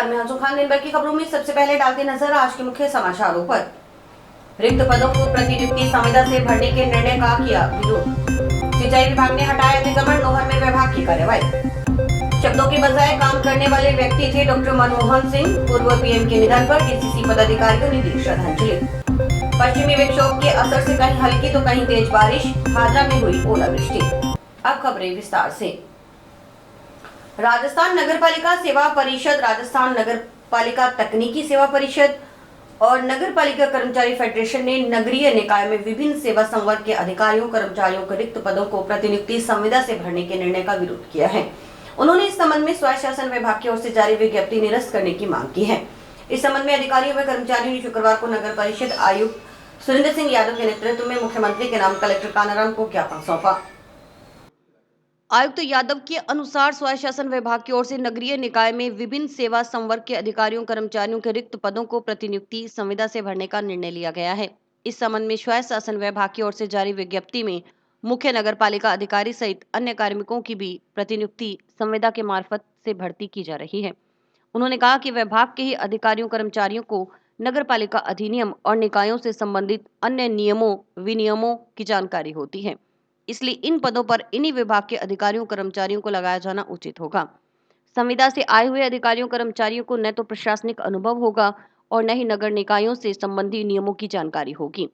नमस्कार, मैं हंसू खान। दिन भर की खबरों में सबसे पहले डालते नजर आज के मुख्य समाचारों पर। रिक्त पदों को प्रतिनियुक्ति संविदा से भरने के निर्णय का किया विरोध। सिंचाई विभाग ने हटाया अतिक्रमण, नौहर में विभाग की कार्रवाई। शब्दों की बजाय काम करने वाले व्यक्ति थे डॉक्टर मनमोहन सिंह। पूर्व पीएम के निधन पर डीसीसी पदाधिकारियों ने दी श्रद्धांजलि। पश्चिमी विक्षोभ के असर से कहीं हल्की तो कहीं तेज बारिश, भादरा में हुई ओलावृष्टि। अब खबरें विस्तार से। राजस्थान नगरपालिका सेवा परिषद, राजस्थान नगरपालिका तकनीकी सेवा परिषद और नगरपालिका कर्मचारी फेडरेशन ने नगरीय निकाय में विभिन्न सेवा संवर्ग के अधिकारियों कर्मचारियों के रिक्त पदों को प्रतिनियुक्ति संविदा से भरने के निर्णय का विरोध किया है। उन्होंने इस संबंध में स्वायत्त शासन विभाग की ओर से जारी विज्ञप्ति निरस्त करने की मांग की है। इस संबंध में अधिकारियों व कर्मचारियों ने शुक्रवार को नगर परिषद आयुक्त सुरेंद्र सिंह यादव के नेतृत्व में मुख्यमंत्री के नाम कलेक्टर कानाराम को ज्ञापन सौंपा। आयुक्त यादव के अनुसार स्वायत्त शासन विभाग की ओर से नगरीय निकाय में विभिन्न सेवा संवर्ग के अधिकारियों कर्मचारियों के रिक्त पदों को प्रतिनियुक्ति संविदा से भरने का निर्णय लिया गया है। इस संबंध में स्वायत्त शासन विभाग की ओर से जारी विज्ञप्ति में मुख्य नगरपालिका अधिकारी सहित अन्य कार्मिकों की भी प्रतिनियुक्ति संविदा के मार्फत से भर्ती की जा रही है। उन्होंने कहा कि विभाग के ही अधिकारियों कर्मचारियों को नगरपालिका अधिनियम और निकायों से संबंधित अन्य नियमों विनियमों की जानकारी होती है, इसलिए इन पदों पर इन्हीं विभाग के अधिकारियों कर्मचारियों को लगाया जाना उचित होगा। संविदा से आए हुए अधिकारियों कर्मचारियों को न तो प्रशासनिक अनुभव होगा और न ही नगर निकायों से संबंधी नियमों की जानकारी होगी।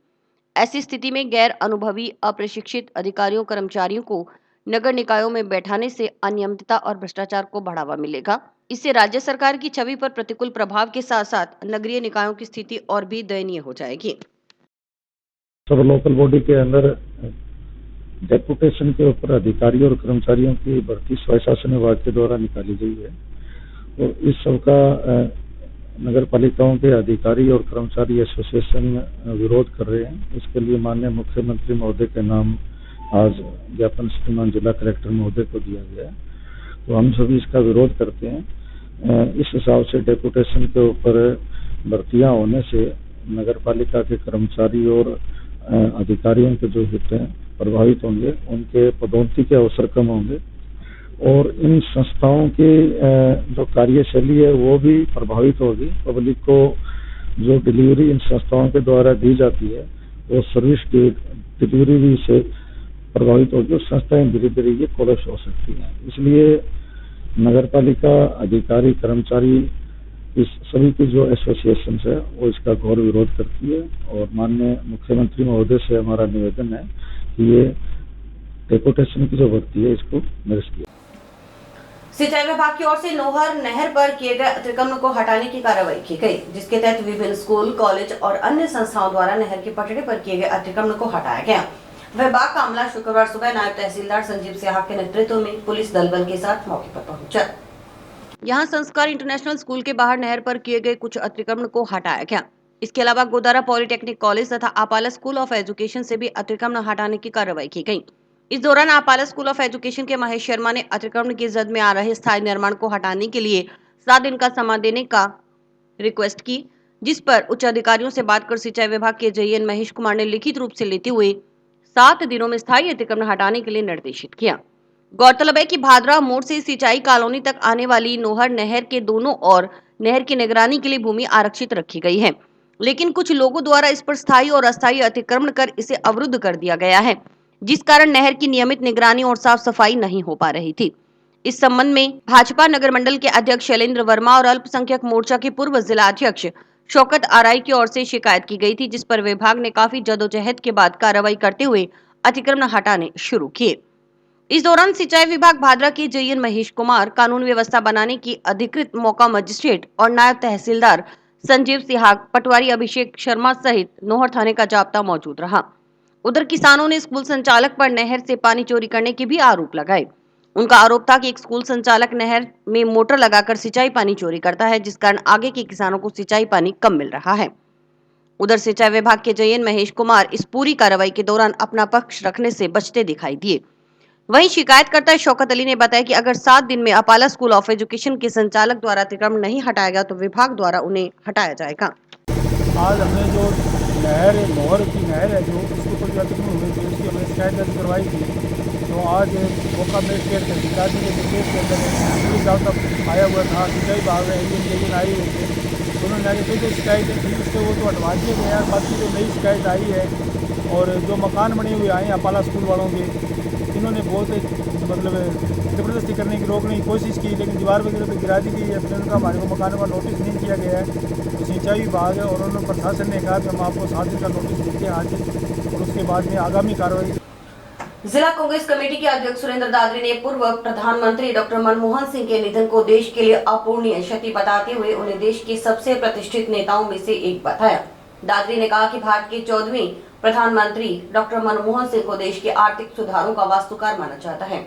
ऐसी स्थिति में गैर अनुभवी अप्रशिक्षित अधिकारियों कर्मचारियों को नगर निकायों में बैठाने से अनियमितता और भ्रष्टाचार को बढ़ावा मिलेगा। इससे राज्य सरकार की छवि पर प्रतिकूल प्रभाव के साथ साथ नगरीय निकायों की स्थिति और भी दयनीय हो जाएगी। सब लोकल बॉडी के अंदर डेपुटेशन के ऊपर अधिकारियों और कर्मचारियों की भर्ती स्वायत्त शासन विभाग के द्वारा निकाली गई है और इस सब का नगर पालिकाओं के अधिकारी और कर्मचारी एसोसिएशन विरोध कर रहे हैं। इसके लिए माननीय मुख्यमंत्री महोदय के नाम आज ज्ञापन श्रीमान जिला कलेक्टर महोदय को दिया गया है, तो हम सभी इसका विरोध करते हैं। इस हिसाब से डेपुटेशन के ऊपर भर्तियां होने से नगर पालिका के कर्मचारी और अधिकारियों के जो हित हैं प्रभावित होंगे, उनके पदोन्नति के अवसर कम होंगे और इन संस्थाओं की जो कार्यशैली है वो भी प्रभावित होगी। पब्लिक को जो डिलीवरी इन संस्थाओं के द्वारा दी जाती है वो सर्विस डिलीवरी भी से प्रभावित होगी और संस्थाएं धीरे धीरे ये कोलैप्स हो सकती हैं। इसलिए नगर पालिका अधिकारी कर्मचारी इस सभी की जो एसोसिएशन है वो इसका घोर विरोध करती है और माननीय मुख्यमंत्री महोदय से हमारा निवेदन है कि ये डेपुटेशन की जो भर्ती है इसको निरस्त किया। सिंचाई विभाग की ओर से नौहर नहर पर किए गए अतिक्रमण को हटाने की कार्रवाई की गई, जिसके तहत विभिन्न स्कूल, कॉलेज और अन्य संस्थाओं द्वारा नहर की पटड़ी पर किए गए अतिक्रमण को हटाया गया। विभाग का अमला शुक्रवार सुबह नायब तहसीलदार संजीव सिहाग के नेतृत्व में पुलिस दल बल के साथ मौके पर पहुंचा। यहाँ संस्कार इंटरनेशनल स्कूल के बाहर नहर पर किए गए कुछ अतिक्रमण को हटाया गया। इसके अलावा गोदारा पॉलिटेक्निक कॉलेज तथा आपाला स्कूल ऑफ एजुकेशन से भी अतिक्रमण हटाने की कार्रवाई की गई। इस दौरान आपाला स्कूल ऑफ एजुकेशन के महेश शर्मा ने अतिक्रमण की जद में आ रहे स्थायी निर्माण को हटाने के लिए 7 दिन का समय देने का रिक्वेस्ट की, जिस पर उच्च अधिकारियों से बात कर सिंचाई विभाग के जेईएन महेश कुमार ने लिखित रूप से लेते हुए 7 दिनों में स्थायी अतिक्रमण हटाने के लिए निर्देशित किया। गौरतलब है कि भादरा मोड़ से सिंचाई कॉलोनी तक आने वाली नौहर नहर के दोनों ओर नहर की निगरानी के लिए भूमि आरक्षित रखी गई है, लेकिन कुछ लोगों द्वारा इस पर स्थायी और अस्थायी अतिक्रमण कर इसे अवरुद्ध कर दिया गया है, जिस कारण नहर की नियमित निगरानी और साफ सफाई नहीं हो पा रही थी। इस संबंध में भाजपा नगर मंडल के अध्यक्ष शैलेंद्र वर्मा और अल्पसंख्यक मोर्चा के पूर्व जिला अध्यक्ष शौकत आराई की ओर से शिकायत की गई थी, जिस पर विभाग ने काफी जदोजहद के बाद कार्रवाई करते हुए अतिक्रमण हटाने शुरू किए। इस दौरान सिंचाई विभाग भादरा के जेईएन महेश कुमार, कानून व्यवस्था बनाने की अधिकृत मौका मजिस्ट्रेट और नायब तहसीलदार संजीव सिहाग, पटवारी अभिषेक शर्मा सहित नौहर थाने का जाब्ता मौजूद रहा। उधर किसानों ने स्कूल संचालक पर नहर से पानी चोरी करने के भी आरोप लगाए। उनका आरोप था कि एक स्कूल संचालक नहर में मोटर लगाकर सिंचाई पानी चोरी करता है, जिस कारण आगे के किसानों को सिंचाई पानी कम मिल रहा है। उधर सिंचाई विभाग के जेईएन महेश कुमार इस पूरी कार्रवाई के दौरान अपना पक्ष रखने से बचते दिखाई दिए। वहीं शिकायतकर्ता शौकत अली ने बताया कि अगर 7 दिन में अपाला स्कूल ऑफ एजुकेशन के संचालक द्वारा अतिक्रमण नहीं हटाया गया तो विभाग द्वारा उन्हें हटाया जाएगा। आज हमने जो नहर की नहर है जो उसके ऊपर जो अतिक्रमण हुए थे उसकी हमने शिकायत दर्ज करवाई थी, तो आज मौका मजिस्ट्रेट के अधिकारी के निर्देश के अंदर पुलिस दफ्तर आया हुआ था, सिंचाई विभाग में लेकिन आए हुए थे। उन्होंने आगे जो शिकायत थी उससे वो तो हटवा दिए गए हैं। बाकी जो नई शिकायत आई है और जो मकान बने हुए आए हैं अपाला स्कूल वालों के, इन्होंने बहुत मतलब ज़बरदस्ती करने की रोकने की कोशिश की, लेकिन दीवार वगैरह तो गिरा दी गई है। फिर उनका हमारे को मकानों का नोटिस नहीं किया गया है। तो सिंचाई विभाग है और उन्होंने प्रशासन ने कहा कि हम आपको 7 दिन का नोटिस देते हैं आज, और उसके बाद में आगामी कार्रवाई। जिला कांग्रेस कमेटी के अध्यक्ष सुरेंद्र दादरी ने पूर्व प्रधानमंत्री डॉक्टर मनमोहन सिंह के निधन को देश के लिए अपूरणीय क्षति बताते हुए उन्हें देश के सबसे प्रतिष्ठित नेताओं में से एक बताया। दादरी ने कहा कि भारत के 14वें प्रधानमंत्री डॉक्टर मनमोहन सिंह को देश के आर्थिक सुधारों का वास्तुकार माना जाता है।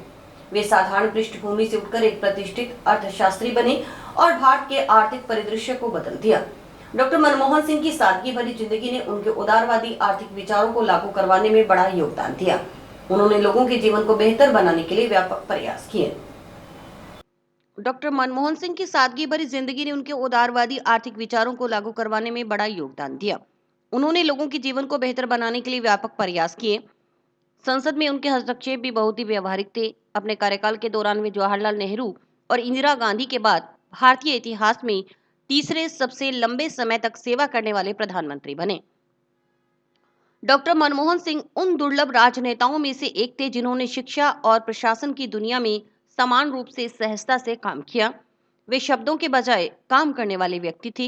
वे साधारण पृष्ठभूमि से उठकर एक प्रतिष्ठित अर्थशास्त्री बने और भारत के आर्थिक परिदृश्य को बदल दिया। डॉक्टर मनमोहन सिंह की सादगी भरी जिंदगी ने उनके उदारवादी आर्थिक विचारों को लागू करवाने में बड़ा योगदान दिया। उन्होंने लोगों के जीवन को बेहतर बनाने के लिए व्यापक प्रयास किए। डॉक्टर मनमोहन सिंह की सादगी भरी जिंदगी ने उनके उदारवादी आर्थिक विचारों को लागू करवाने में बड़ा योगदान दिया। उन्होंने लोगों के जीवन को बेहतर बनाने के लिए व्यापक प्रयास किए। संसद में उनके हस्तक्षेप भी बहुत ही व्यवहारिक थे। अपने कार्यकाल के दौरान वे जवाहरलाल नेहरू और इंदिरा गांधी के बाद भारतीय इतिहास में तीसरे सबसे लंबे समय तक सेवा करने वाले प्रधानमंत्री बने। डॉक्टर मनमोहन सिंह उन दुर्लभ राजनेताओं में से एक थे जिन्होंने शिक्षा और प्रशासन की दुनिया में समान रूप से सहजता से काम किया। वे शब्दों के बजाय काम करने वाले व्यक्ति थे।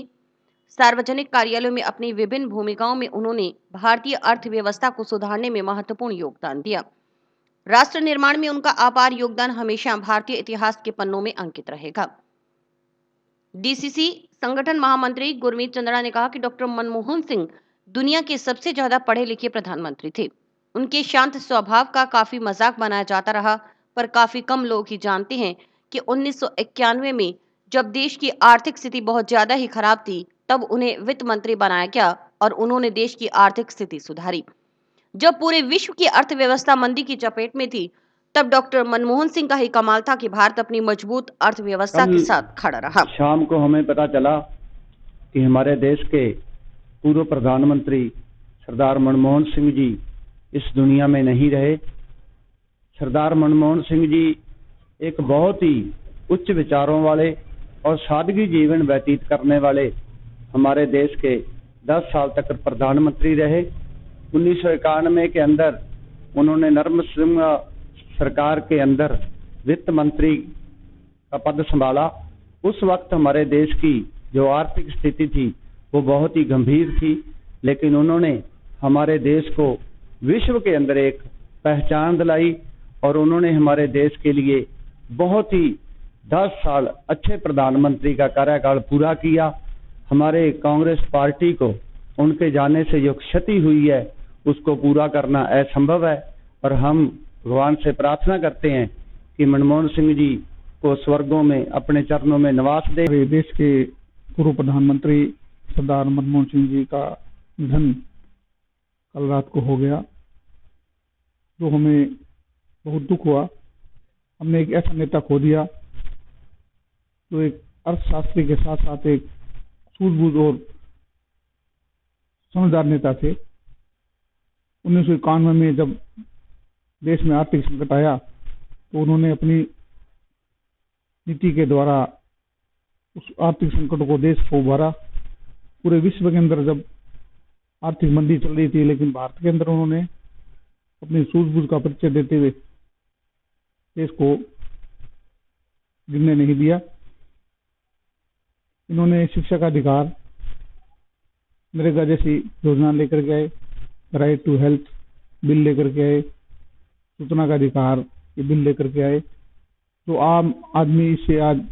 सार्वजनिक कार्यालयों में अपनी विभिन्न भूमिकाओं में उन्होंने भारतीय अर्थव्यवस्था को सुधारने में महत्वपूर्ण योगदान दिया। राष्ट्र निर्माण में उनका अपार योगदान हमेशा भारतीय इतिहास के पन्नों में अंकित रहेगा। डीसीसी संगठन महामंत्री गुरमीत चंद्रा ने कहा कि डॉक्टर मनमोहन सिंह दुनिया के सबसे ज्यादा पढ़े लिखे प्रधानमंत्री थे। उनके शांत स्वभाव का काफी मजाक बनाया जाता रहा, पर काफी कम लोग ही जानते हैं कि 1991 में जब देश की आर्थिक स्थिति बहुत ज्यादा ही खराब थी, तब उन्हें वित्त मंत्री बनाया गया और उन्होंने देश की आर्थिक स्थिति सुधारी। जब पूरे विश्व की अर्थव्यवस्था मंदी की चपेट में थी, तब डॉक्टर मनमोहन सिंह का ही कमाल था कि भारत अपनी मजबूत अर्थव्यवस्था के साथ खड़ा रहा। शाम को हमें पता चला कि हमारे देश के पूर्व प्रधानमंत्री सरदार मनमोहन सिंह जी इस दुनिया में नहीं रहे। सरदार मनमोहन सिंह जी एक बहुत ही उच्च विचारों वाले और सादगी जीवन व्यतीत करने वाले हमारे देश के 10 साल तक प्रधानमंत्री रहे। 1991 के अंदर उन्होंने नरम सिंह सरकार के अंदर वित्त मंत्री का पद संभाला। उस वक्त हमारे देश की जो आर्थिक स्थिति थी वो बहुत ही गंभीर थी, लेकिन उन्होंने हमारे देश को विश्व के अंदर एक पहचान दिलाई और उन्होंने हमारे देश के लिए बहुत ही 10 साल अच्छे प्रधानमंत्री का कार्यकाल पूरा किया। हमारे कांग्रेस पार्टी को उनके जाने से जो क्षति हुई है उसको पूरा करना असंभव है, और हम भगवान से प्रार्थना करते हैं कि मनमोहन सिंह जी को स्वर्गों में अपने चरणों में निवास दे। देश के पूर्व प्रधानमंत्री सरदार मनमोहन सिंह जी का निधन कल रात को हो गया, जो हमें बहुत दुख हुआ। हमने एक ऐसा नेता खो दिया जो एक अर्थशास्त्री के साथ साथ एक सूझबूझ और समझदार नेता थे। 1991 में जब देश में आर्थिक संकट आया तो उन्होंने अपनी नीति के द्वारा उस आर्थिक संकट को देश को उभारा। पूरे विश्व के अंदर जब आर्थिक मंदी चल रही थी, लेकिन भारत के अंदर उन्होंने अपनी सूझबूझ का परिचय देते हुए देश को गिरने नहीं दिया। इन्होंने शिक्षा का अधिकार, नरेगा जैसी योजना लेकर के आए, राइट टू हेल्थ बिल लेकर के आए, सूचना का अधिकार ये बिल लेकर के आए, जो आम आदमी इससे आज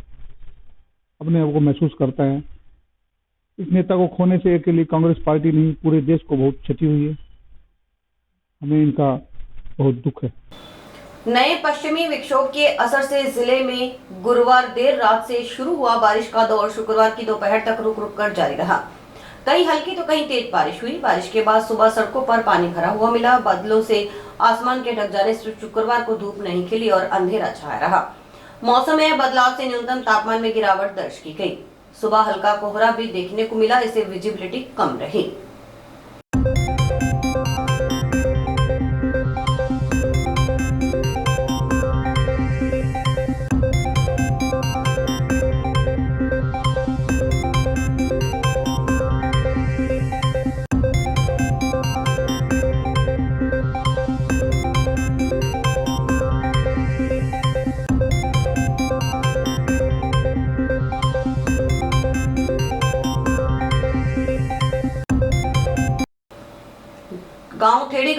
अपने आप को महसूस करता है। इस नेता को खोने से अकेली कांग्रेस पार्टी नहीं, पूरे देश को बहुत क्षति हुई है। हमें इनका बहुत दुख है। नए पश्चिमी विक्षोभ के असर से जिले में गुरुवार देर रात से शुरू हुआ बारिश का दौर शुक्रवार की दोपहर तक रुक रुक कर जारी रहा। कहीं हल्की तो कहीं तेज बारिश हुई। बारिश के बाद सुबह सड़कों पर पानी भरा हुआ मिला। बादलों से आसमान के ढक जाने से शुक्रवार को धूप नहीं खिली और अंधेरा छाया रहा। मौसम में बदलाव से न्यूनतम तापमान में गिरावट दर्ज की गई। सुबह हल्का कोहरा भी देखने को मिला, इससे विजिबिलिटी कम रही।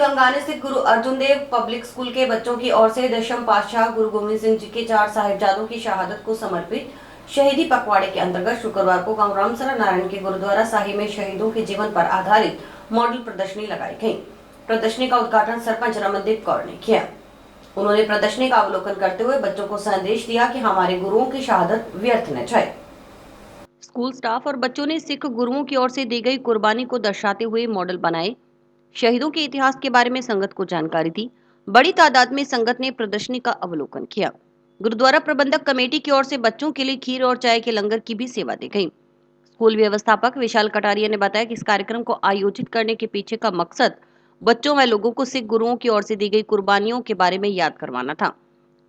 गंगाने स्थित गुरु अर्जुन देव पब्लिक स्कूल के बच्चों की ओर से दशम पातशाह गुरु गोविंद सिंह जी के 4 साहिबजादों की शहादत को समर्पित शहीदी पखवाड़े के अंतर्गत शुक्रवार को गांव रामसरा नारायण के गुरुद्वारा साहिब में शहीदों के जीवन पर आधारित मॉडल प्रदर्शनी लगाई गई। प्रदर्शनी का उद्घाटन सरपंच रमनदीप कौर ने किया। उन्होंने प्रदर्शनी का अवलोकन करते हुए बच्चों को संदेश दिया कि हमारे गुरुओं की शहादत व्यर्थ न जाए। स्कूल स्टाफ और बच्चों ने सिख गुरुओं की ओर से दी गई कुर्बानी को दर्शाते हुए मॉडल बनाए। शहीदों के इतिहास के बारे में संगत को जानकारी दी। बड़ी तादाद में संगत ने प्रदर्शनी का अवलोकन किया। गुरुद्वारा प्रबंधक कमेटी की ओर से बच्चों के लिए खीर और चाय के लंगर की भी सेवा दी गई। स्कूल व्यवस्थापक विशाल कटारिया ने बताया कि इस कार्यक्रम को आयोजित करने के पीछे का मकसद बच्चों व लोगों को सिख गुरुओं की ओर से दी गई कुर्बानियों के बारे में याद करवाना था।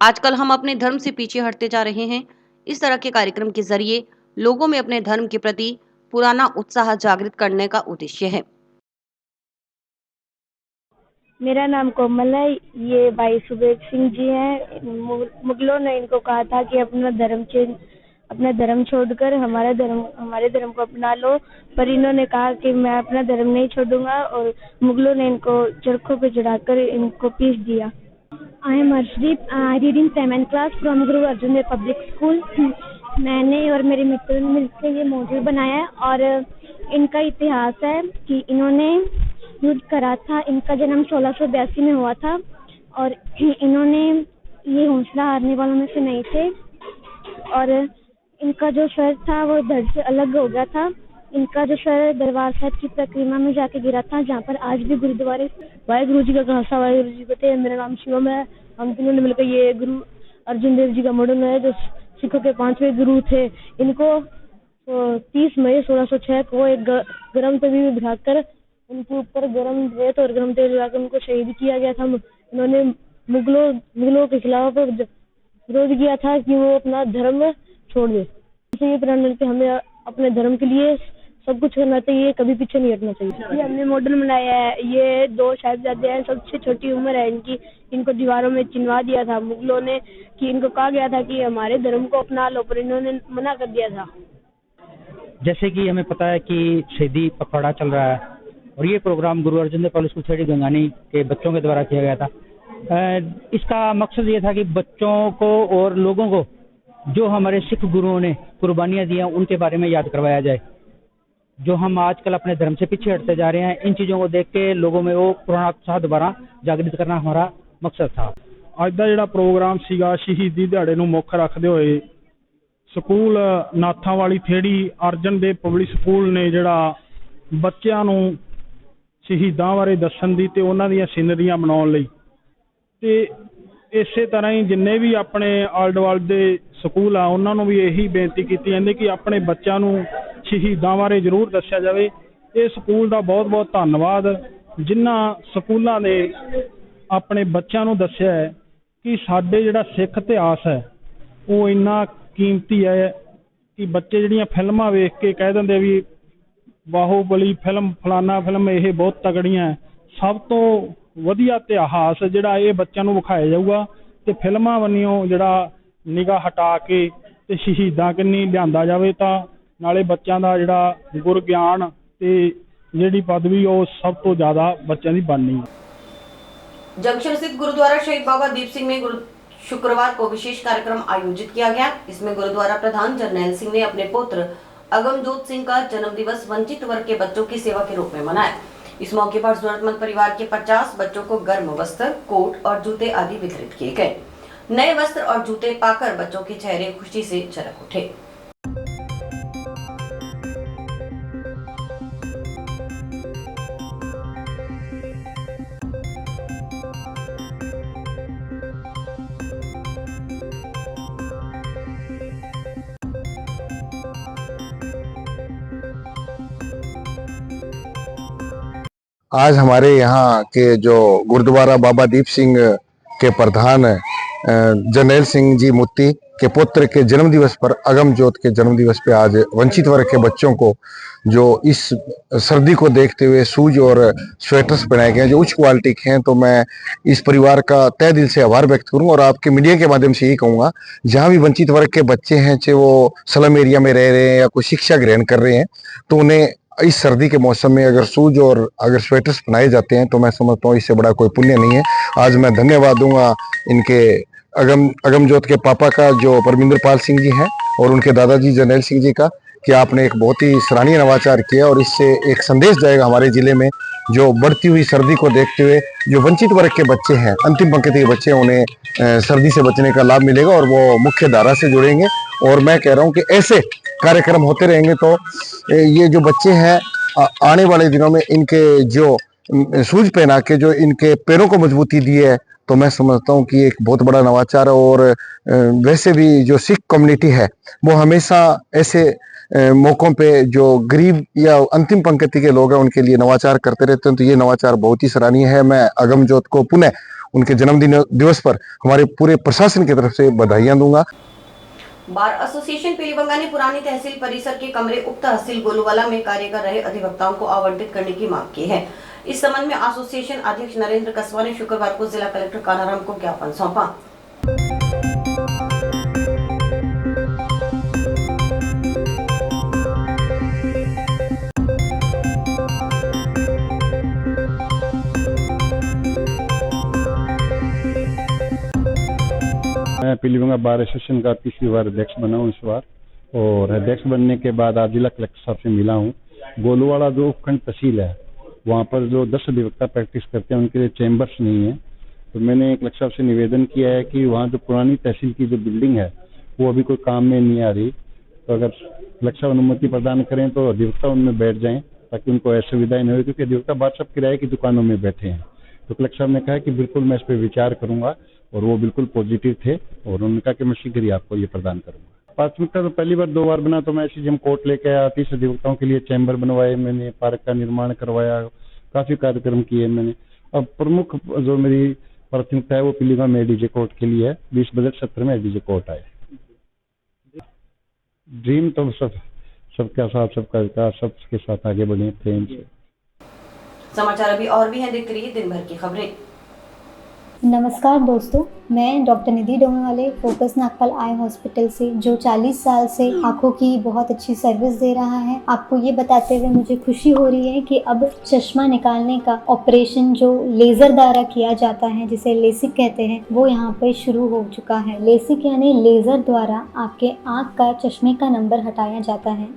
आजकल हम अपने धर्म से पीछे हटते जा रहे हैं। इस तरह के कार्यक्रम के जरिए लोगों में अपने धर्म के प्रति पुराना उत्साह जागृत करने का उद्देश्य है। मेरा नाम कोमल है। ये भाई सुबेद सिंह जी हैं। मुगलों ने इनको कहा था कि अपना धर्म छोड़कर हमारे धर्म को अपना लो, पर इन्होंने कहा कि मैं अपना धर्म नहीं छोड़ूंगा और मुगलों ने इनको चरखों पे चढ़ाकर इनको पीस दिया। I am Arshdeep, reading 7th class from Guru Arjun Dev public school. मैंने और मेरे मित्रों ने मिलकर ये मॉडल बनाया है और इनका इतिहास है कि इन्होंने युद्ध करा था। इनका जन्म 1682 में हुआ था और इन्होंने ये हौसला हारने वालों में से नहीं थे और इनका जो सर था वो धड़ से अलग हो गया था। इनका जो सर दरबार साहिब की परिक्रमा में जाके गिरा था, जहाँ पर आज भी गुरुद्वारे वाहेगुरु जी का खालसा वाहेगुरु जी फतेह। मेरा नाम शिवम है। हम तीनों ने मिलकर ये गुरु अर्जुन देव जी का मॉडल है जो सिखों के 5वें गुरु थे। इनको 30 मई 1606 को एक गर्म तवी में बिठाकर उनके ऊपर गर्म रेत और गर्म तेल लगाकर उनको शहीद किया गया था। इन्होंने मुगलों के खिलाफ विरोध किया था कि वो अपना धर्म छोड़ दे। ये प्रेरणा मिलती है, हमें अपने धर्म के लिए सब कुछ करना चाहिए, कभी पीछे नहीं हटना चाहिए। ये हमने मॉडल बनाया है। ये 2 साहिबजादे हैं, सबसे छोटी उम्र है इनकी। इनको दीवारों में चिनवा दिया था मुगलों ने कि इनको कहा गया था कि हमारे धर्म को अपना लो, पर इन्होंने मना कर दिया था। जैसे कि हमें पता है कि शहीदी पखवाड़ा चल रहा है और ये प्रोग्राम गुरु अर्जुन देव पब्लिक स्कूल गंगानी के बच्चों के द्वारा किया गया था। इसका मकसद ये था कि बच्चों को और लोगों को जो हमारे सिख गुरुओं ने कुर्बानियां दी हैं उनके बारे में याद करवाया जाए। जो हम आजकल अपने धर्म से पीछे हटते जा रहे हैं, इन चीज़ों को देख के लोगों में वो पुराना उत्साह दोबारा जागृत करना हमारा मकसद था। ਅੱਜ ਦਾ ਜਿਹੜਾ ਪ੍ਰੋਗਰਾਮ ਸੀਗਾ ਸ਼ਹੀਦੀ ਦਿਹਾੜੇ ਨੂੰ ਮੁੱਖ ਰੱਖਦੇ ਹੋਏ ਸਕੂਲ ਨਾਥਾਂ ਵਾਲੀ ਥੇੜੀ ਅਰਜਨ ਦੇਵ ਪਬਲਿਕ ਸਕੂਲ ਨੇ ਜਿਹੜਾ ਬੱਚਿਆਂ ਨੂੰ ਸ਼ਹੀਦਾਂ ਬਾਰੇ ਦੱਸਣ ਦੀ ਤੇ ਉਹਨਾਂ ਦੀਆਂ ਸੀਨਰੀਆਂ ਬਣਾਉਣ ਲਈ ਤੇ ਇਸੇ ਤਰ੍ਹਾਂ ਹੀ ਜਿੰਨੇ ਵੀ ਆਪਣੇ ਆਲੇ ਦੁਆਲੇ ਦੇ ਸਕੂਲ ਆ ਉਹਨਾਂ ਨੂੰ ਵੀ ਇਹੀ ਬੇਨਤੀ ਕੀਤੀ ਜਾਂਦੀ ਕਿ ਆਪਣੇ ਬੱਚਿਆਂ ਨੂੰ ਸ਼ਹੀਦਾਂ ਬਾਰੇ ਜ਼ਰੂਰ ਦੱਸਿਆ ਜਾਵੇ। ਇਹ ਸਕੂਲ ਦਾ ਬਹੁਤ ਬਹੁਤ ਧੰਨਵਾਦ ਜਿਨ੍ਹਾਂ ਸਕੂਲਾਂ ਨੇ ਆਪਣੇ ਬੱਚਿਆਂ ਨੂੰ ਦੱਸਿਆ ਹੈ ਕਿ ਸਾਡੇ ਜਿਹੜਾ ਸਿੱਖ ਇਤਿਹਾਸ ਹੈ ਉਹ ਇੰਨਾ ਕੀਮਤੀ ਹੈ ਕਿ ਬੱਚੇ ਜਿਹੜੀਆਂ ਫਿਲਮਾਂ ਵੇਖ ਕੇ ਕਹਿ ਦਿੰਦੇ ਵੀ ਬਾਹੂਬਲੀ ਫਿਲਮ ਫਲਾਨਾ ਫਿਲਮ ਇਹ ਬਹੁਤ ਤਗੜੀਆਂ ਹੈ। ਸਭ ਤੋਂ ਵਧੀਆ ਇਤਿਹਾਸ ਜਿਹੜਾ ਇਹ ਬੱਚਿਆਂ ਨੂੰ ਵਿਖਾਇਆ ਜਾਊਗਾ ਤੇ ਫਿਲਮਾਂ ਵੱਲੋਂ ਜਿਹੜਾ ਨਿਗਾਹ ਹਟਾ ਕੇ ਤੇ ਸ਼ਹੀਦਾਂ ਕਿੰਨੀ ਲਿਆਂਦਾ ਜਾਵੇ ਤਾਂ ਨਾਲੇ ਬੱਚਿਆਂ ਦਾ ਜਿਹੜਾ ਗੁਰ ਗਿਆਨ ਤੇ ਜਿਹੜੀ ਪਦਵੀ ਉਹ ਸਭ ਤੋਂ ਜ਼ਿਆਦਾ ਬੱਚਿਆਂ ਦੀ ਬਣਨੀ ਹੈ। जंक्शन स्थित गुरुद्वारा शहीद बाबा दीप सिंह में शुक्रवार को विशेष कार्यक्रम आयोजित किया गया। इसमें गुरुद्वारा प्रधान जरनैल सिंह ने अपने पुत्र अगमजोत सिंह का जन्म दिवस वंचित वर्ग के बच्चों की सेवा के रूप में मनाया। इस मौके पर जरूरतमंद परिवार के 50 बच्चों को गर्म वस्त्र, कोट और जूते आदि वितरित किए गए। नए वस्त्र और जूते पाकर बच्चों के चेहरे खुशी से चमक उठे। आज हमारे यहाँ के जो गुरुद्वारा बाबा दीप सिंह के प्रधान जरनैल सिंह जी मुत्ती के पुत्र के जन्म दिवस पर, अगमजोत के जन्म दिवस पे आज वंचित वर्ग के बच्चों को जो इस सर्दी को देखते हुए शूज और स्वेटर्स पहनाए गए हैं जो उच्च क्वालिटी के हैं। तो मैं इस परिवार का तहे दिल से आभार व्यक्त करूं और आपके मीडिया के माध्यम से यही कहूंगा, जहां भी वंचित वर्ग के बच्चे हैं, चाहे वो स्लम एरिया में रह रहे हैं या कोई शिक्षा ग्रहण कर रहे हैं, तो उन्हें इस सर्दी के मौसम में अगर शूज और अगर स्वेटर्स बनाए जाते हैं तो मैं समझता हूँ इससे बड़ा कोई पुण्य नहीं है। आज मैं धन्यवाद दूंगा इनके अगमजोत के पापा का जो परमिंदर पाल सिंह जी हैं और उनके दादाजी जर्नैल सिंह जी का, कि आपने एक बहुत ही सराहनीय नवाचार किया और इससे एक संदेश जाएगा हमारे जिले में, जो बढ़ती हुई सर्दी को देखते हुए जो वंचित वर्ग के बच्चे हैं, अंतिम पंक्ति के बच्चे, उन्हें सर्दी से बचने का लाभ मिलेगा और वो मुख्य धारा से जुड़ेंगे। और मैं कह रहा हूँ कि ऐसे कार्यक्रम होते रहेंगे तो ये जो बच्चे हैं आने वाले दिनों में इनके जो शूज पहना के जो इनके पैरों को मजबूती दी है, तो मैं समझता हूँ कि एक बहुत बड़ा नवाचार है। और वैसे भी जो सिख कम्युनिटी है वो हमेशा ऐसे मौकों पे जो गरीब या अंतिम पंक्ति के लोग हैं उनके लिए नवाचार करते रहते हैं, तो ये नवाचार बहुत ही सराहनीय है। मैं अगमजोत को पुनः उनके जन्मदिन दिवस पर हमारे पूरे प्रशासन की तरफ से बधाइयां दूंगा। बार एसोसिएशन पीलीबंगा ने पुरानी तहसील परिसर के कमरे उप तहसील गोलूवाला में कार्य कर रहे अधिवक्ताओं को आवंटित करने की मांग की है। इस संबंध में एसोसिएशन अध्यक्ष नरेंद्र कस्बा ने शुक्रवार को जिला कलेक्टर कानाराम को ज्ञापन सौंपा। मैं पीलीबंगा बार एसोसिएशन का तीसरी बार अध्यक्ष बना हूँ इस बार, और अध्यक्ष बनने के बाद आज जिला कलेक्टर साहब से मिला हूँ। गोलूवाला जो उपखंड तहसील है वहाँ पर जो 10 अधिवक्ता प्रैक्टिस करते हैं उनके लिए चैम्बर्स नहीं है, तो मैंने कलेक्टर साहब से निवेदन किया है कि वहाँ जो पुरानी तहसील की जो बिल्डिंग है वो अभी कोई काम में नहीं आ रही, तो अगर कलेक्टर साहब अनुमति प्रदान करें तो अधिवक्ता उनमें बैठ जाएं ताकि उनको असुविधाएं न हो, क्योंकि अधिवक्ता बात सब किराए की दुकानों में बैठे हैं। तो कलेक्टर साहब ने कहा कि बिल्कुल मैं इस पर विचार करूंगा, और वो बिल्कुल पॉजिटिव थे और उन्होंने कहा कि मैं शीघ्र ही आपको ये प्रदान करूंगा। प्राथमिकता तो पहली बार 2 बार बना, तो मैं एसडीएम कोर्ट लेके आया, 30 अधिवक्ताओं के लिए चैम्बर बनवाए, मैंने पार्क का निर्माण करवाया, काफी कार्यक्रम किए मैंने। अब प्रमुख जो मेरी प्राथमिकता है वो पीलीबंगा में एडीजे कोर्ट के लिए है। 20 बजट सत्र में एडीजे कोर्ट आए। ड्रीम तो सबका साथ, सबका विकास, सबके साथ आगे बढ़े, प्रेम से। समाचार अभी और भी हैं, देखते रहिए दिन भर की खबरें। नमस्कार दोस्तों, मैं डॉक्टर निधि डोमेवाले फोकस नागपाल आई हॉस्पिटल से, जो 40 साल से आंखों की बहुत अच्छी सर्विस दे रहा है। आपको ये बताते हुए मुझे खुशी हो रही है कि अब चश्मा निकालने का ऑपरेशन जो लेज़र द्वारा किया जाता है, जिसे लेसिक कहते हैं, वो यहाँ पे शुरू हो चुका है। लेसिक यानी लेज़र द्वारा आपके आँख का चश्मे का नंबर हटाया जाता है।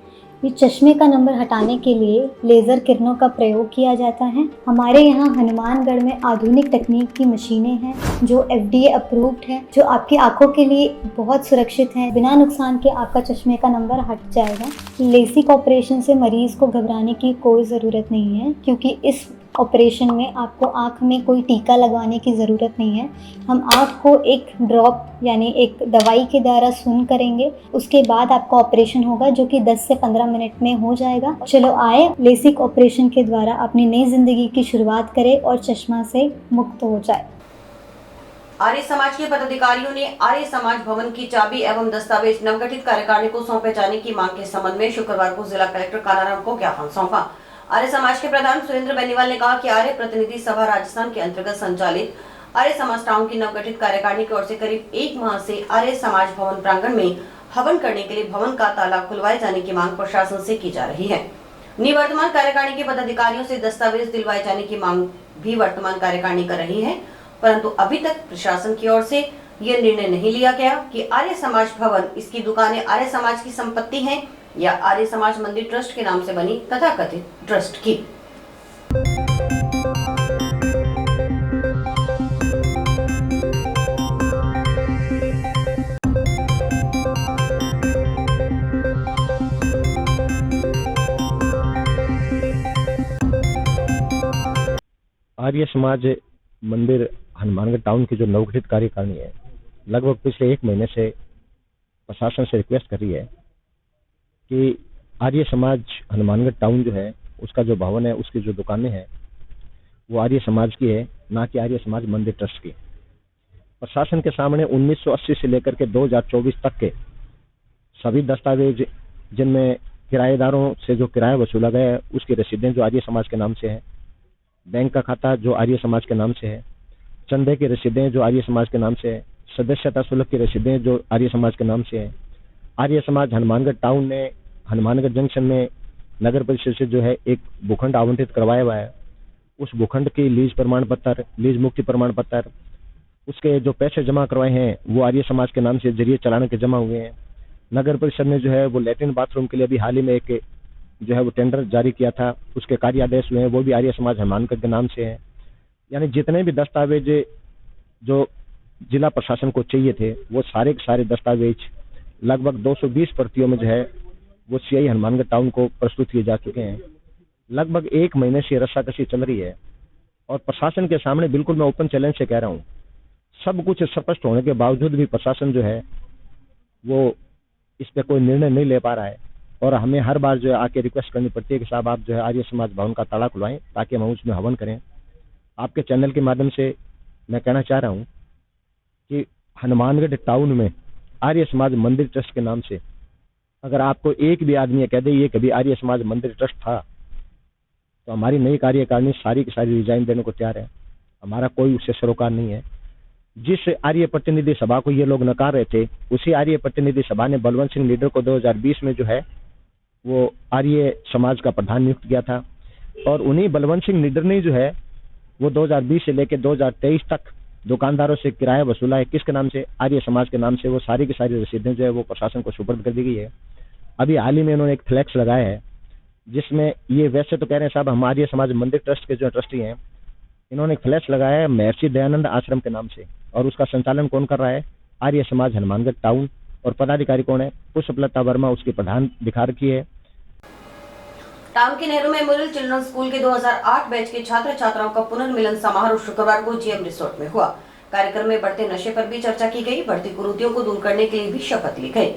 ये चश्मे का नंबर हटाने के लिए लेज़र किरणों का प्रयोग किया जाता है। हमारे यहाँ हनुमानगढ़ में आधुनिक तकनीक की मशीनें हैं जो FDA अप्रूव्ड है, जो आपकी आंखों के लिए बहुत सुरक्षित है। बिना नुकसान के आपका चश्मे का नंबर हट जाएगा। लेसिक ऑपरेशन से मरीज़ को घबराने की कोई ज़रूरत नहीं है, क्योंकि इस ऑपरेशन में आपको आँख में कोई टीका लगवाने की ज़रूरत नहीं है। हम आँख को एक ड्रॉप यानी एक दवाई के द्वारा सून करेंगे, उसके बाद आपका ऑपरेशन होगा, जो कि 10 से 15 मिनट में हो जाएगा। चलो आए, लेसिक ऑपरेशन के द्वारा अपनी नई ज़िंदगी की शुरुआत करें और चश्मा से मुक्त हो जाए। आर्य समाज के पदाधिकारियों ने आर्य समाज भवन की चाबी एवं दस्तावेज नवगठित कार्यकारिणी को सौंपे जाने की मांग के संबंध में शुक्रवार को जिला कलेक्टर कानाराम को ज्ञापन सौंपा। आर्य समाज के प्रधान सुरेंद्र बेनीवाल ने कहा कि आर्य प्रतिनिधि सभा राजस्थान के अंतर्गत संचालित आर्य समाज टाउन की नवगठित कार्यकारिणी की ओर से करीब 1 माह से आर्य समाज भवन प्रांगण में हवन करने के लिए भवन का ताला खुलवाए जाने की मांग प्रशासन से की जा रही है। निवर्तमान कार्यकारिणी के पदाधिकारियों से दस्तावेज दिलवाए जाने की मांग भी वर्तमान कार्यकारिणी कर रही है, परंतु अभी तक प्रशासन की ओर से यह निर्णय नहीं लिया गया कि आर्य समाज भवन, इसकी दुकानें आर्य समाज की संपत्ति हैं या आर्य समाज मंदिर ट्रस्ट के नाम से बनी तथाकथित ट्रस्ट की। आर्य समाज मंदिर हनुमानगढ़ टाउन की जो नवगठित कार्यकारिणी है, लगभग पिछले 1 महीने से प्रशासन से रिक्वेस्ट कर रही है कि आर्य समाज हनुमानगढ़ टाउन जो है, उसका जो भवन है, उसकी जो दुकानें हैं, वो आर्य समाज की है, ना कि आर्य समाज मंदिर ट्रस्ट की। प्रशासन के सामने 1980 से लेकर के 2024 तक के सभी दस्तावेज, जिनमें किराएदारों से जो किराया वसूला गया है उसकी रसीदें जो आर्य समाज के नाम से है, बैंक का खाता जो आर्य समाज के नाम से है, चंदे की रसीदें जो आर्य समाज के नाम से है, सदस्यता शुल्क की रसीदें जो आर्य समाज के नाम से है। आर्य समाज हनुमानगढ़ टाउन ने हनुमानगढ़ जंक्शन में नगर परिषद से जो है एक भूखंड आवंटित करवाया हुआ है। उस भूखंड की लीज प्रमाण पत्र, लीज मुक्ति प्रमाण पत्र, उसके जो पैसे जमा करवाए हैं वो आर्य समाज के नाम से जरिए चलाने के जमा हुए हैं। नगर परिषद ने जो है वो लैट्रिन बाथरूम के लिए अभी हाल ही में एक जो है वो टेंडर जारी किया था, उसके कार्यादेश हुए हैं, वो भी आर्य समाज हनुमानगढ़ के नाम से है। यानी जितने भी दस्तावेज जो जिला प्रशासन को चाहिए थे वो सारे के सारे दस्तावेज लगभग 220 प्रतियों में जो है वो सीआई हनुमानगढ़ टाउन को प्रस्तुत किए जा चुके हैं। लगभग 1 महीने से रस्साकशी चल रही है और प्रशासन के सामने बिल्कुल मैं ओपन चैलेंज से कह रहा हूँ, सब कुछ स्पष्ट होने के बावजूद भी प्रशासन जो है वो इस पे कोई निर्णय नहीं ले पा रहा है। और हमें हर बार जो है आके रिक्वेस्ट करनी पड़ती है कि साहब आप जो है आर्य समाज भवन का ताला खुलवाएं ताकि हम उसमें हवन करें। आपके चैनल के माध्यम से मैं कहना चाह रहा हूँ कि हनुमानगढ़ टाउन में आर्य समाज मंदिर ट्रस्ट के नाम से अगर आपको एक भी आदमी कह दे ये कभी आर्य समाज मंदिर ट्रस्ट था, तो हमारी नई कार्यकारिणी सारी की सारी रिजाइन देने को तैयार है। हमारा कोई उससे सरोकार नहीं है। जिस आर्य प्रतिनिधि सभा को ये लोग नकार रहे थे, उसी आर्य प्रतिनिधि सभा ने बलवंत सिंह लीडर को 2020 में जो है वो आर्य समाज का प्रधान नियुक्त किया था और उन्हीं बलवंत सिंह लीडर ने जो है वो 2020 से लेकर 2023 तक दुकानदारों से किराया वसूला है। किसके नाम से? आर्य समाज के नाम से। वो सारी की सारी रसीदें जो है वो प्रशासन को सुपुर्द कर दी गई है। अभी हाल ही में इन्होंने एक फ्लैक्स लगाया है जिसमें ये वैसे तो कह रहे हैं साहब हम आर्य समाज मंदिर ट्रस्ट के जो ट्रस्टी हैं, इन्होंने एक फ्लैक्स लगाया है महर्षि दयानंद आश्रम के नाम से और उसका संचालन कौन कर रहा है? आर्य समाज हनुमानगढ़ टाउन। और पदाधिकारी कौन है? पुष्पलता वर्मा उसकी प्रधान दिखा रखी है। टाउन के नेहरू मेमोरियल चिल्ड्रन स्कूल के 2008 बैच के छात्र छात्राओं का पुनर्मिलन समारोह शुक्रवार को जीएम रिसोर्ट में हुआ। कार्यक्रम में बढ़ते नशे पर भी चर्चा की गई, बढ़ती कुरीतियों को दूर करने के लिए भी शपथ ली गई।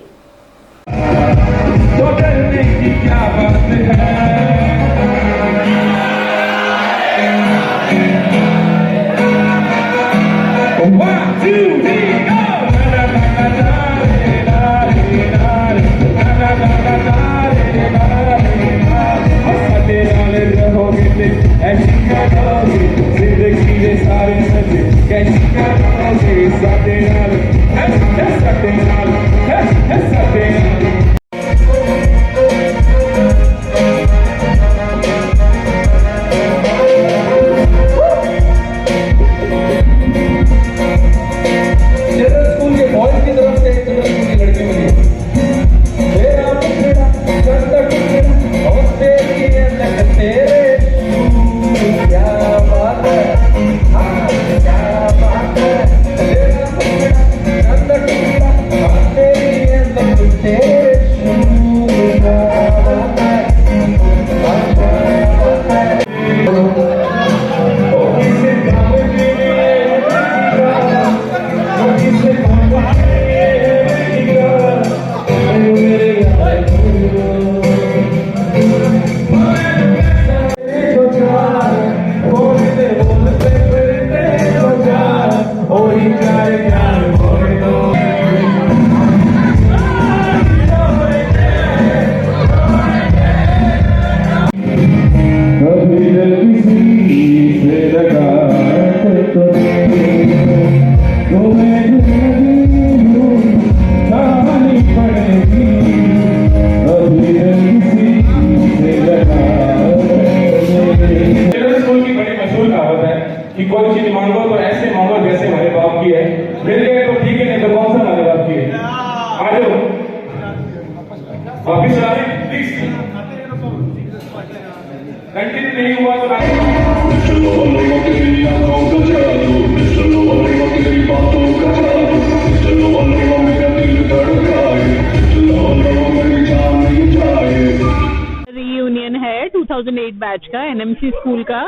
रियूनियन है 2008 बैच का एनएमसी स्कूल का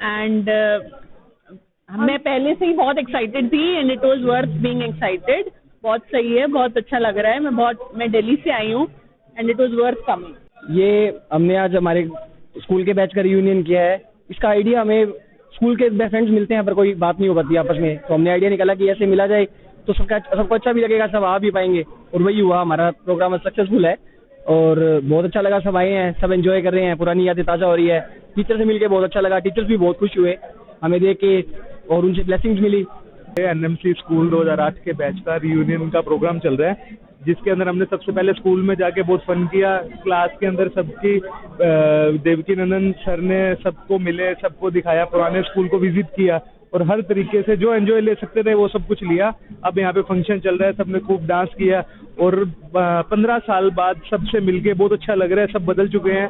एंड मैं पहले से ही बहुत एक्साइटेड थी and it was worth being excited. बहुत सही है, बहुत अच्छा लग रहा है। मैं दिल्ली से आई हूँ and it was worth coming. ये हमने आज हमारे स्कूल के बैच का रियूनियन किया है। इसका आइडिया हमें स्कूल के फ्रेंड्स मिलते हैं पर कोई बात नहीं हो पाती आपस में, तो हमने आइडिया निकाला कि ऐसे मिला जाए तो सबको अच्छा भी लगेगा, सब आ भी पाएंगे और वही हुआ। हमारा प्रोग्राम सक्सेसफुल है और बहुत अच्छा लगा। सब आए हैं, सब एंजॉय कर रहे हैं, पुरानी यादें ताज़ा हो रही है। टीचर से मिलकर बहुत अच्छा लगा, टीचर्स भी बहुत खुश हुए हमें देख के और उनसे ब्लेसिंग्स मिली। एनएमसी स्कूल 2008 के बैच का रियूनियन का प्रोग्राम चल रहा है, जिसके अंदर हमने सबसे पहले स्कूल में जाके बहुत फन किया। क्लास के अंदर सबकी देवकी नंदन सर ने सबको मिले, सबको दिखाया, पुराने स्कूल को विजिट किया और हर तरीके से जो एंजॉय ले सकते थे वो सब कुछ लिया। अब यहाँ पे फंक्शन चल रहा है, सबने खूब डांस किया और 15 साल बाद सबसे मिलके बहुत अच्छा लग रहा है। सब बदल चुके हैं,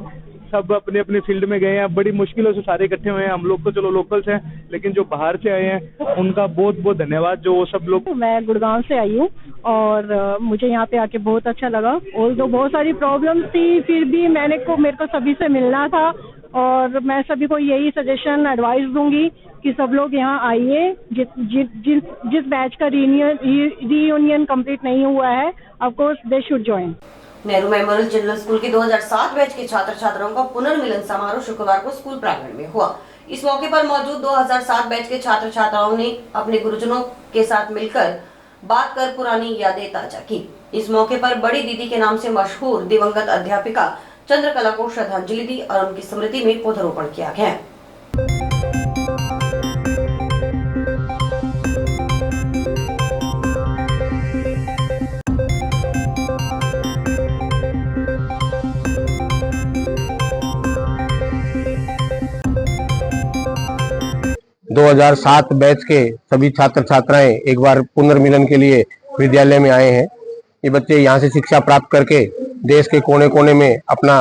सब अपने अपने फील्ड में गए हैं, बड़ी मुश्किलों से सारे इकट्ठे हुए हैं। हम लोग तो चलो लोकल्स हैं, लेकिन जो बाहर से आए हैं उनका बहुत बहुत धन्यवाद, जो वो सब लोग। मैं गुड़गांव से आई हूँ और मुझे यहाँ पे आके बहुत अच्छा लगा। और तो बहुत सारी प्रॉब्लम्स थी, फिर भी मेरे को सभी से मिलना था और मैं सभी को यही सजेशन एडवाइस दूंगी कि सब लोग यहाँ आइए। जिस बैच का रीयूनियन कंप्लीट नहीं हुआ है, of course they should join. Nehru memorial general school के 2007 बैच के छात्र छात्राओं का पुनर्मिलन समारोह शुक्रवार को स्कूल प्रांगण में हुआ। इस मौके पर मौजूद 2007 बैच के छात्र छात्राओं ने अपने गुरुजनों के साथ मिलकर बात कर पुरानी यादें ताजा की। इस मौके पर बड़ी दीदी के नाम से मशहूर दिवंगत अध्यापिका चंद्रकला को श्रद्धांजलि दी और उनकी स्मृति में पौधरोपण किया गया। 2007 बैच के सभी छात्र छात्राएं एक बार पुनर्मिलन के लिए विद्यालय में आए हैं। ये बच्चे यहाँ से शिक्षा प्राप्त करके देश के कोने कोने में अपना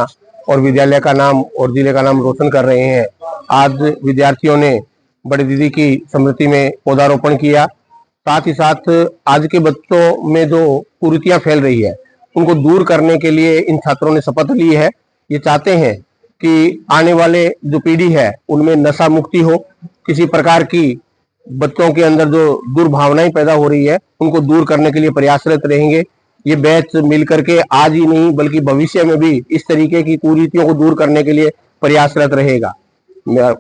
और विद्यालय का नाम और जिले का नाम रोशन कर रहे हैं। आज विद्यार्थियों ने बड़ी दीदी की स्मृति में पौधारोपण किया। साथ ही साथ आज के बच्चों में जो कुरीतियां फैल रही है उनको दूर करने के लिए इन छात्रों ने शपथ ली है। ये चाहते हैं कि आने वाले जो पीढ़ी है उनमें नशा मुक्ति हो, किसी प्रकार की बच्चों के अंदर जो दुर्भावनाएं पैदा हो रही है उनको दूर करने के लिए प्रयासरत रहेंगे। ये बैच मिलकर के आज ही नहीं बल्कि भविष्य में भी इस तरीके की कुरीतियों को दूर करने के लिए प्रयासरत रहेगा।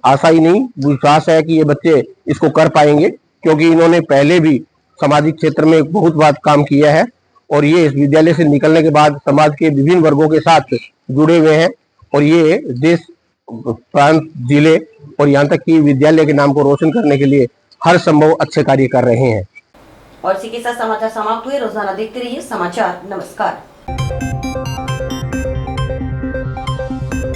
आशा ही नहीं विश्वास है कि ये बच्चे इसको कर पाएंगे, क्योंकि इन्होंने पहले भी सामाजिक क्षेत्र में बहुत बार काम किया है और ये इस विद्यालय से निकलने के बाद समाज के विभिन्न वर्गों के साथ जुड़े हुए हैं और ये देश, प्रांत, जिले और यहाँ तक कि विद्यालय के नाम को रोशन करने के लिए हर संभव अच्छे कार्य कर रहे हैं। और इसी के साथ समाचार समाप्त हुए। रोजाना देखते रहिए समाचार। नमस्कार।